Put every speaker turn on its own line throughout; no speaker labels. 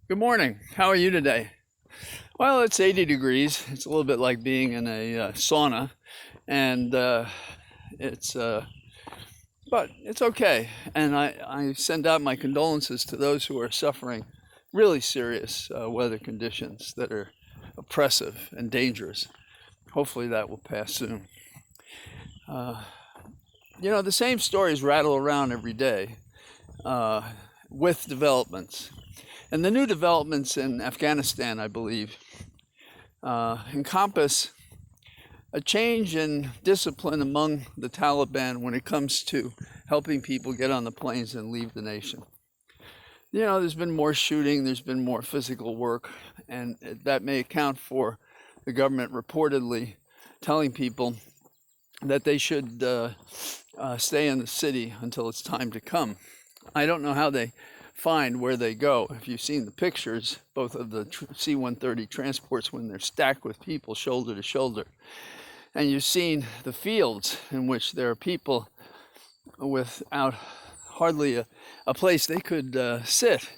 Good morning. How are you today? Well, it's 80 degrees. It's a little bit like being in a sauna, and it's but it's okay. And I send out my condolences to those who are suffering really serious weather conditions that are oppressive and dangerous. Hopefully, that will pass soon. Uh, the same stories rattle around every day uh, with developments. And the new developments in Afghanistan, I believe, encompass a change in discipline among the Taliban when it comes to helping people get on the planes and leave the nation. There's been more shooting, there's been more physical work, and that may account for the government reportedly telling people that they should stay in the city until it's time to come. I don't know how they find where they go. If you've seen the pictures, both of the C-130 transports when they're stacked with people shoulder to shoulder, and you've seen the fields in which there are people without hardly a place they could sit.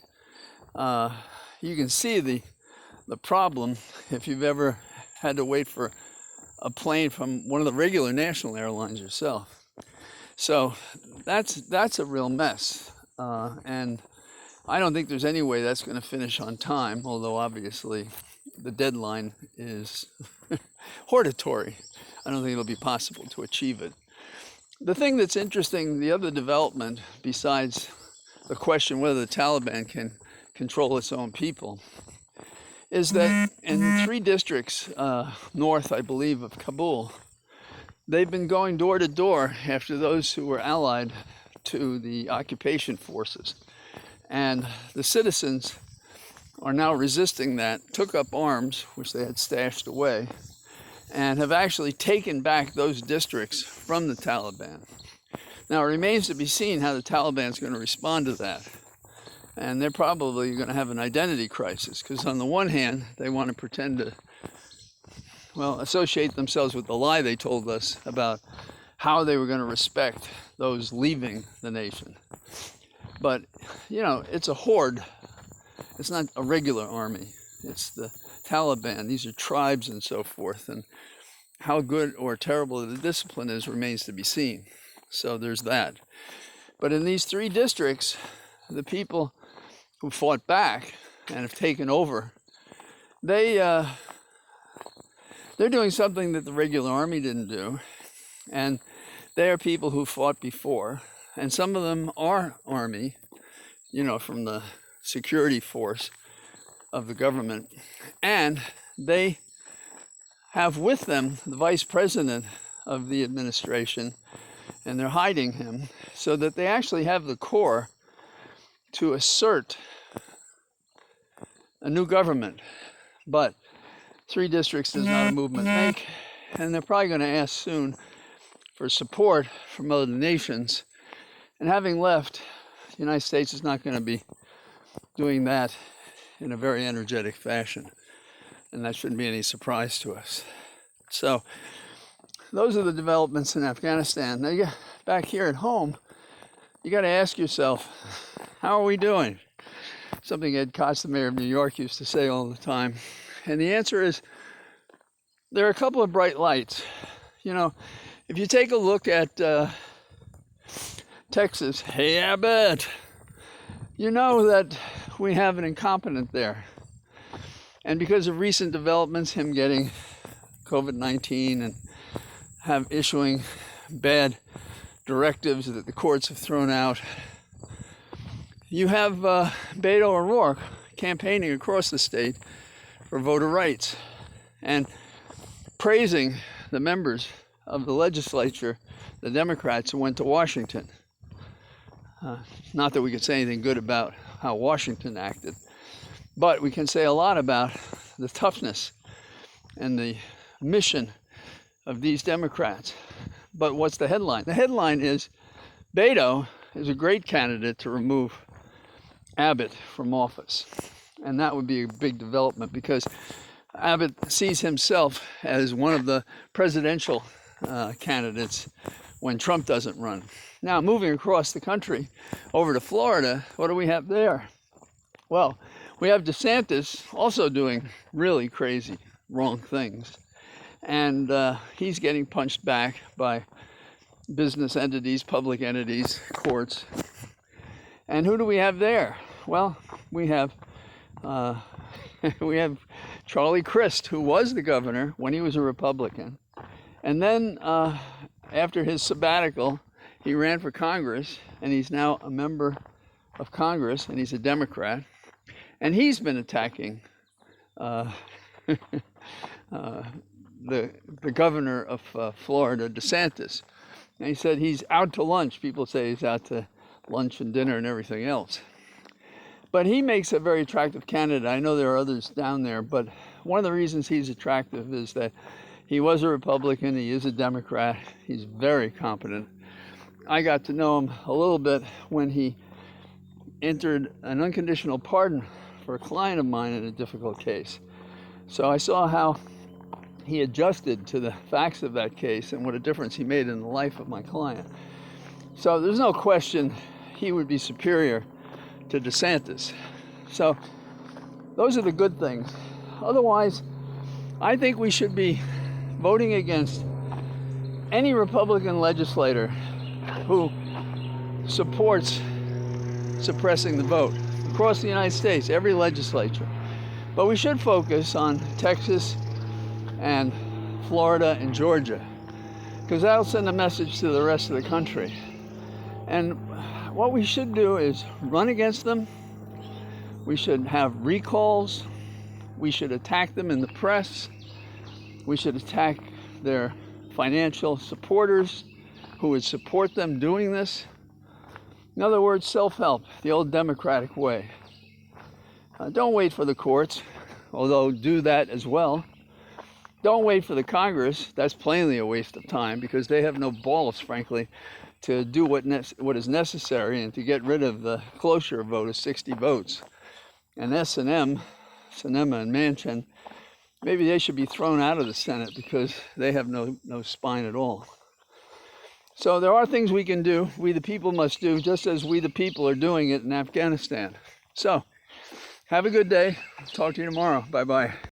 You can see the problem if you've ever had to wait for a plane from one of the regular national airlines yourself. So that's a real mess, and I don't think there's any way that's going to finish on time, although obviously the deadline is hortatory. I don't think it'll be possible to achieve it. The thing that's interesting, the other development, besides the question whether the Taliban can control its own people, is that in 3 districts north, I believe, of Kabul, they've been going door to door after those who were allied to the occupation forces. And the citizens are now resisting that, took up arms, which they had stashed away, and have actually taken back those districts from the Taliban. Now, it remains to be seen how the Taliban is going to respond to that. And they're probably going to have an identity crisis, because on the one hand, they want to pretend to, associate themselves with the lie they told us about how they were going to respect those leaving the nation. But, it's a horde. It's not a regular army. It's the Taliban. These are tribes and so forth. And how good or terrible the discipline is remains to be seen. So there's that. But in these 3 districts, the people who fought back and have taken over, they're doing something that the regular army didn't do. And they are people who fought before. And some of them are army, from the security force of the government. And they have with them the vice president of the administration, and they're hiding him so that they actually have the core to assert a new government. But 3 districts does not a movement make, and they're probably going to ask soon for support from other nations. And having left, the United States is not going to be doing that in a very energetic fashion. And that shouldn't be any surprise to us. So those are the developments in Afghanistan. Now, back here at home, you got to ask yourself, how are we doing? Something Ed Koch, the mayor of New York, used to say all the time. And the answer is, there are a couple of bright lights. If you take a look at Texas, hey Abbott, you know that we have an incompetent there. And because of recent developments, him getting COVID-19 and issuing bad directives that the courts have thrown out, you have Beto O'Rourke campaigning across the state for voter rights and praising the members of the legislature, the Democrats who went to Washington. Not that we could say anything good about how Washington acted, but we can say a lot about the toughness and the mission of these Democrats. But what's the headline? The headline is, Beto is a great candidate to remove Abbott from office. And that would be a big development, because Abbott sees himself as one of the presidential candidates when Trump doesn't run. Now, moving across the country over to Florida, what do we have there? Well, We have DeSantis also doing really crazy, wrong things. And he's getting punched back by business entities, public entities, courts. And who do we have there? Well, we have we have Charlie Crist, who was the governor when he was a Republican. And then after his sabbatical, he ran for Congress, and he's now a member of Congress, and he's a Democrat. And he's been attacking the governor of Florida, DeSantis. And he said he's out to lunch. People say he's out to lunch and dinner and everything else. But he makes a very attractive candidate. I know there are others down there, but one of the reasons he's attractive is that he was a Republican, he is a Democrat, he's very competent. I got to know him a little bit when he entered an unconditional pardon for a client of mine in a difficult case. So I saw how he adjusted to the facts of that case and what a difference he made in the life of my client. So there's no question he would be superior to DeSantis. So those are the good things. Otherwise, I think we should be voting against any Republican legislator who supports suppressing the vote across the United States, every legislature. But we should focus on Texas and Florida and Georgia, because that'll send a message to the rest of the country. And what we should do is run against them. We should have recalls. We should attack them in the press. We should attack their financial supporters who would support them doing this. In other words, self-help, the old Democratic way. Don't wait for the courts, although do that as well. Don't wait for the Congress. That's plainly a waste of time, because they have no balls, frankly, to do what is necessary and to get rid of the cloture vote of 60 votes. And S&M, Sinema and Manchin, maybe they should be thrown out of the Senate because they have no spine at all. So there are things we can do, we the people must do, just as we the people are doing it in Afghanistan. So have a good day. Talk to you tomorrow. Bye-bye.